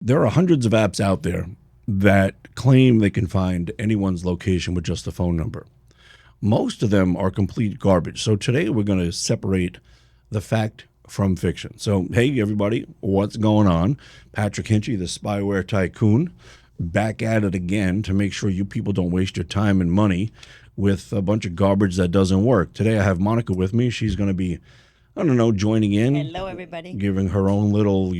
There are hundreds of apps out there that claim they can find anyone's location with just a phone number. Most of them are complete garbage. So today we're going to separate the fact from fiction. So, hey, everybody, what's going on? Patrick Hinchy, the spyware tycoon, back at it again to make sure you people don't waste your time and money with a bunch of garbage that doesn't work. Today I have Monica with me. She's going to be, I don't know, joining in, Hello, everybody. giving her own little,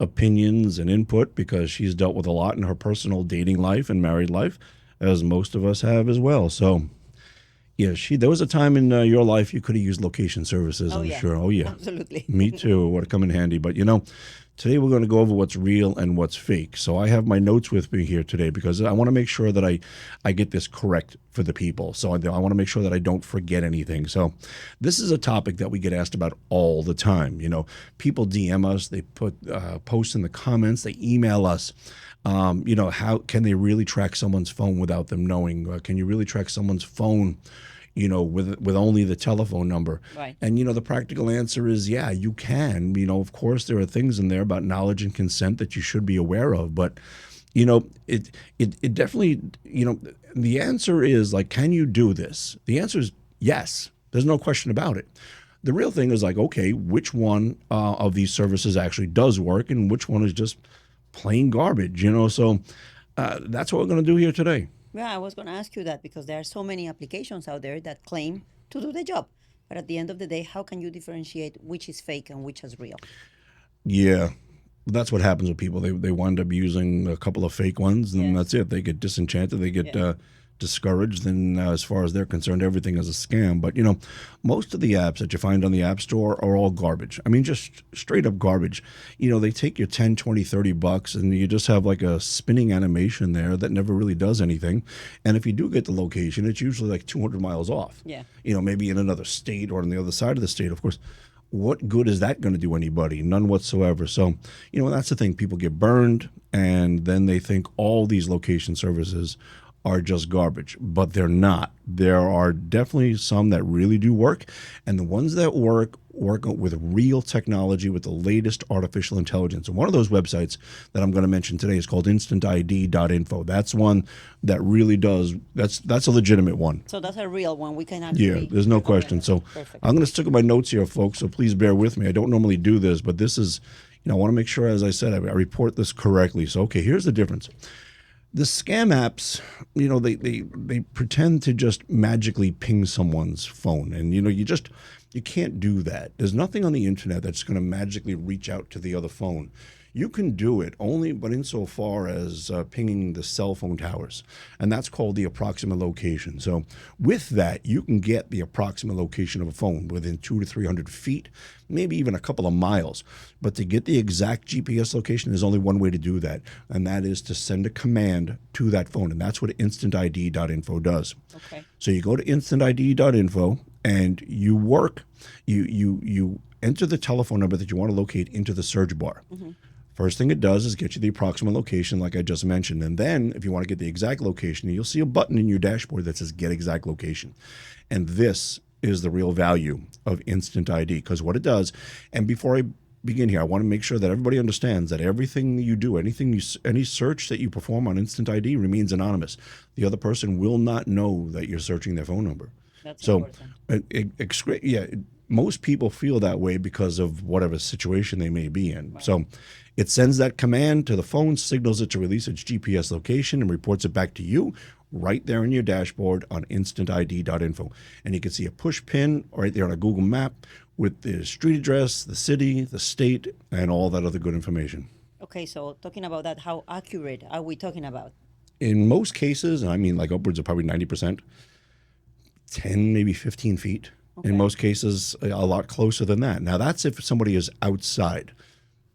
opinions and input because she's dealt with a lot in her personal dating life and married life, as most of us have as well. So, yeah, there was a time in your life you could have used location services, I'm yeah. sure. Oh, yeah. Absolutely. Me too. Would have come in handy. But, today we're going to go over what's real and what's fake. So I have my notes with me here today because I want to make sure that I get this correct for the people. So I want to make sure that I don't forget anything. So this is a topic that we get asked about all the time. People DM us, they put posts in the comments, they email us. How can they really track someone's phone without them knowing? Can you really track someone's phone with only the telephone number? Right. And, the practical answer is, yeah, you can. Of course, there are things in there about knowledge and consent that you should be aware of. But, it definitely, the answer is like, can you do this? The answer is yes. There's no question about it. The real thing is like, okay, which one of these services actually does work and which one is just plain garbage, So that's what we're going to do here today. Yeah, I was going to ask you that because there are so many applications out there that claim to do the job. But at the end of the day, how can you differentiate which is fake and which is real? Yeah, that's what happens with people. They wind up using a couple of fake ones, and that's it. They get disenchanted. They get discouraged. And as far as they're concerned, everything is a scam. But, most of the apps that you find on the App Store are all garbage. I mean, just straight up garbage. They take your 10, 20, 30 bucks, and you just have like a spinning animation there that never really does anything. And if you do get the location, it's usually like 200 miles off. Yeah. Maybe in another state or on the other side of the state, of course. What good is that going to do anybody? None whatsoever. So, that's the thing. People get burned, and then they think all these location services are just garbage, but they're not. There are definitely some that really do work, and the ones that work with real technology, with the latest artificial intelligence. And one of those websites that I'm going to mention today is called instantid.info. That's one that really does. That's a legitimate one. So that's a real one. We can actually. Yeah, there's no question. So Perfect. I'm going to stick with my notes here, folks. So please bear with me. I don't normally do this, but this is, I want to make sure, as I said, I report this correctly. So okay, here's the difference. The scam apps, they pretend to just magically ping someone's phone. And, you can't do that. There's nothing on the internet that's going to magically reach out to the other phone. You can do it only, but insofar as pinging the cell phone towers. And that's called the approximate location. So with that, you can get the approximate location of a phone within 200 to 300 feet, maybe even a couple of miles. But to get the exact GPS location, there's only one way to do that, and that is to send a command to that phone. And that's what instantid.info does. Okay. So you go to instantid.info and you enter the telephone number that you want to locate into the search bar. Mm-hmm. First thing it does is get you the approximate location, like I just mentioned. And then if you want to get the exact location, you'll see a button in your dashboard that says Get Exact Location. And this is the real value of Instant ID, because what it does, and before I begin here, I want to make sure that everybody understands that everything you do, any search that you perform on Instant ID remains anonymous. The other person will not know that you're searching their phone number. That's so important. Most people feel that way because of whatever situation they may be in. Right. So it sends that command to the phone, signals it to release its GPS location, and reports it back to you right there in your dashboard on instantid.info. And you can see a push pin right there on a Google map with the street address, the city, the state, and all that other good information. Okay, so talking about that, how accurate are we talking about? In most cases, I mean like upwards of probably 90%, 10, maybe 15 feet. Okay. In most cases, a lot closer than that. Now, that's if somebody is outside.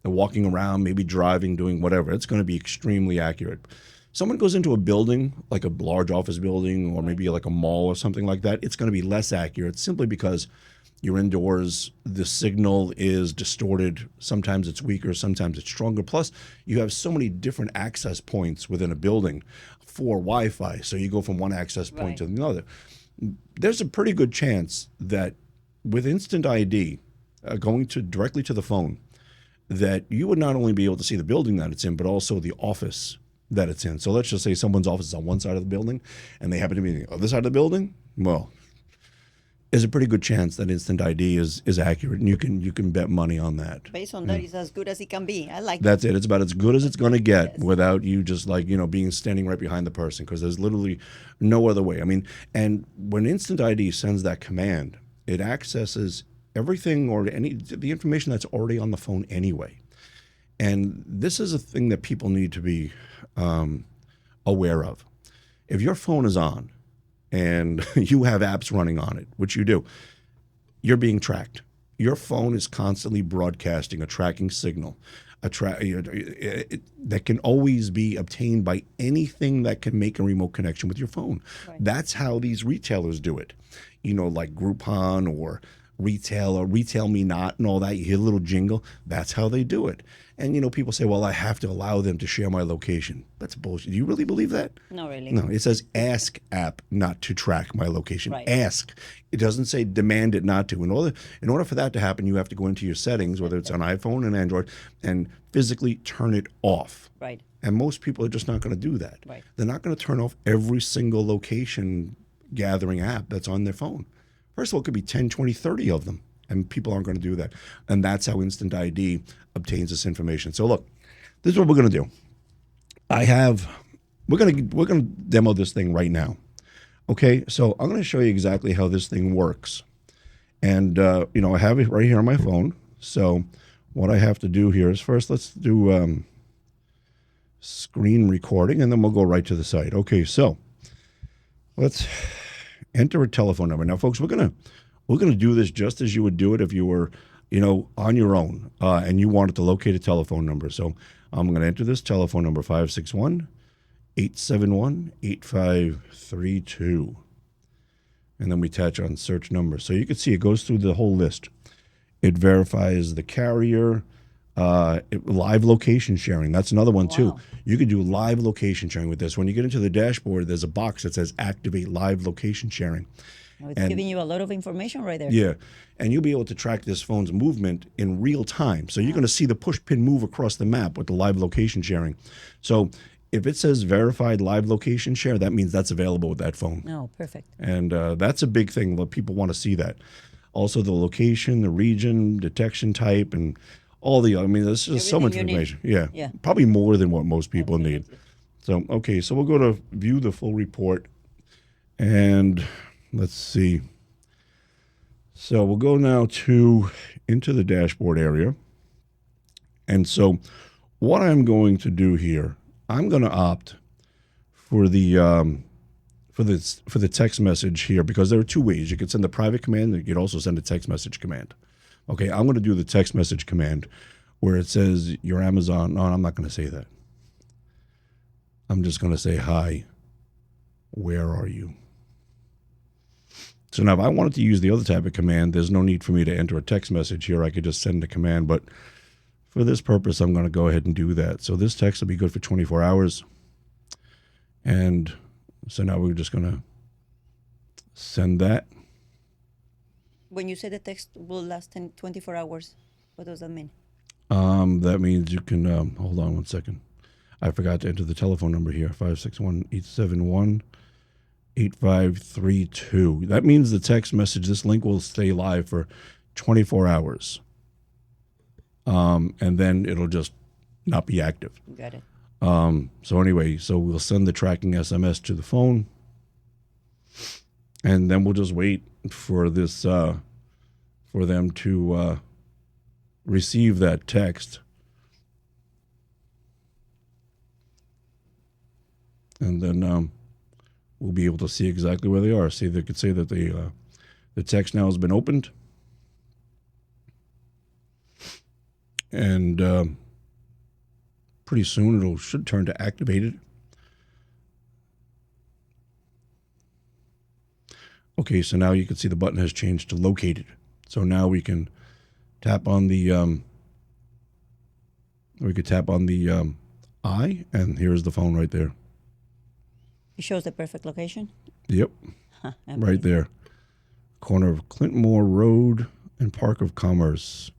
They're walking around, maybe driving, doing whatever. It's going to be extremely accurate. Someone goes into a building, like a large office building or maybe like a mall or something like that, it's going to be less accurate simply because you're indoors, the signal is distorted. Sometimes it's weaker, sometimes it's stronger. Plus, you have so many different access points within a building for Wi-Fi. So you go from one access point to another. There's a pretty good chance that with Instant ID, going directly to the phone, that you would not only be able to see the building that it's in, but also the office that it's in. So let's just say someone's office is on one side of the building and they happen to be on the other side of the building. Well, there's a pretty good chance that Instant ID is accurate, and you can bet money on that. Based on that, it's as good as it can be. I like That's it. It's about as good as it's going to get Yes. without you just like, being standing right behind the person, because there's literally no other way. I mean, and when Instant ID sends that command, it accesses everything or the information that's already on the phone anyway. And this is a thing that people need to be aware of. If your phone is on and you have apps running on it, which you do, you're being tracked. Your phone is constantly broadcasting a tracking signal, that can always be obtained by anything that can make a remote connection with your phone. Right. That's how these retailers do it. Like Groupon or Retail Me Not and all that. You hear a little jingle. That's how they do it. And, people say, well, I have to allow them to share my location. That's bullshit. Do you really believe that? No, really. No, it says ask app not to track my location. Right. Ask. It doesn't say demand it not to. In order for that to happen, you have to go into your settings, whether it's on iPhone and Android, and physically turn it off. Right. And most people are just not going to do that. Right. They're not going to turn off every single location gathering app that's on their phone. First of all, it could be 10, 20, 30 of them, and people aren't going to do that. And that's how Instant ID obtains this information. So look, this is what we're going to do. We're going to demo this thing right now. Okay, so I'm going to show you exactly how this thing works. And, I have it right here on my phone. So what I have to do here is first, let's do screen recording, and then we'll go right to the site. Okay, so let's enter a telephone number. Now, folks, we're gonna do this just as you would do it if you were, on your own, and you wanted to locate a telephone number. So I'm going to enter this telephone number, 561-871-8532. And then we touch on search number. So you can see it goes through the whole list. It verifies the carrier, live location sharing. That's another one, too. Wow. You can do live location sharing with this. When you get into the dashboard, there's a box that says activate live location sharing. Oh, it's giving you a lot of information right there. Yeah. And you'll be able to track this phone's movement in real time. So you're going to see the push pin move across the map with the live location sharing. So if it says verified live location share, that means that's available with that phone. Oh, perfect. And that's a big thing. People want to see that. Also, the location, the region, detection type, and all there's just so much Everything you information. Yeah. Yeah. Probably more than what most people need. Absolutely. So, okay, so we'll go to view the full report. And let's see. So we'll go now into the dashboard area. And so what I'm going to do here, I'm going to opt for the text message here, because there are two ways. You could send a private command, and you could also send a text message command. Okay, I'm going to do the text message command where it says your Amazon. No, I'm not going to say that. I'm just going to say, hi, where are you? So now if I wanted to use the other type of command, there's no need for me to enter a text message here. I could just send a command. But for this purpose, I'm going to go ahead and do that. So this text will be good for 24 hours. And so now we're just going to send that. When you say the text will last 24 hours, what does that mean? That means you can, hold on one second. I forgot to enter the telephone number here, 561-871-8532. That means the text message, this link will stay live for 24 hours. And then it'll just not be active. Got it. So anyway, so we'll send the tracking SMS to the phone, and then we'll just wait for this, for them to receive that text. And then we'll be able to see exactly where they are. See, they could say that the text now has been opened. And pretty soon it should turn to activated. Okay, so now you can see the button has changed to located. So now we can tap on the eye, and here's the phone right there. It shows the perfect location. Yep, right there. Corner of Clintmore Road and Park of Commerce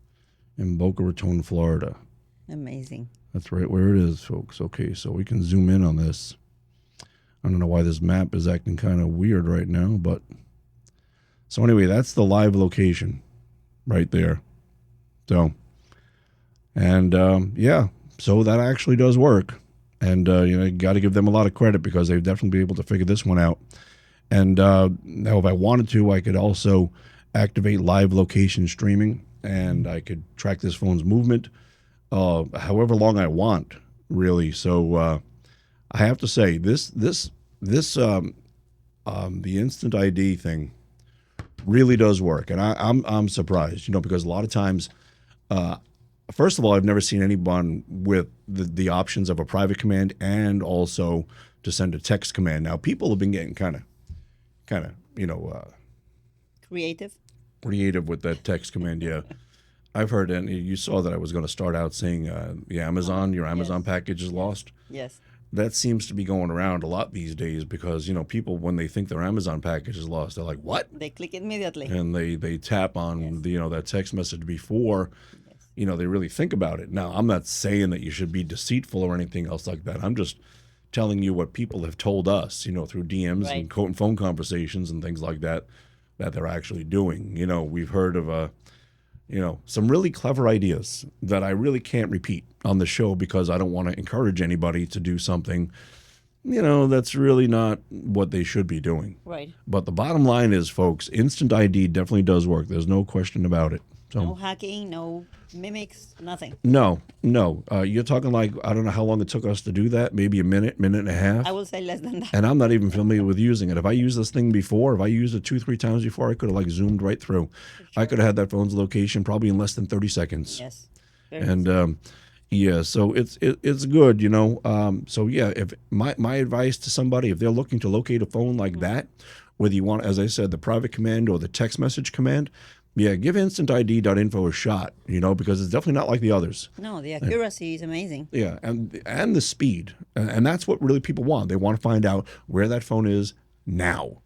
in Boca Raton, Florida. Amazing. That's right where it is, folks. Okay, so we can zoom in on this. I don't know why this map is acting kind of weird right now, but so anyway, that's the live location right there. So, and yeah, so that actually does work. And, you got to give them a lot of credit because they've definitely been able to figure this one out. And now if I wanted to, I could also activate live location streaming, and I could track this phone's movement however long I want, really. So I have to say, the instant ID thing really does work, and I'm surprised, because a lot of times, first of all, I've never seen anyone with the options of a private command and also to send a text command. Now, people have been getting kind of, Creative. creative with that text command. Yeah, I've heard, and you saw that I was going to start out saying, your Amazon Yes. package is lost. Yes. That seems to be going around a lot these days because people, when they think their Amazon package is lost, they're like, "What?" They click immediately. And they tap on that text message before Yes. they really think about it. Now, I'm not saying that you should be deceitful or anything else like that. I'm just telling you what people have told us, through DMs Right. and phone conversations and things like that they're actually doing. We've heard of some really clever ideas that I really can't repeat on the show because I don't want to encourage anybody to do something, that's really not what they should be doing. Right. But the bottom line is, folks, instant ID definitely does work. There's no question about it. So No hacking, no mimics, nothing. no. You're talking like, I don't know how long it took us to do that, maybe a minute and a half. I will say less than that. And I'm not even familiar with using it. If I used this thing before, if I used it 2-3 times before, I could have zoomed right through. I could have had that phone's location probably in less than 30 seconds. Yes. Very And yeah, so it's good, So yeah, if my advice to somebody, if they're looking to locate a phone like that, whether you want, as I said, the private command or the text message command, yeah, give instantid.info a shot, because it's definitely not like the others. No, the accuracy is amazing. Yeah, and the speed, and that's what really people want. They want to find out where that phone is now.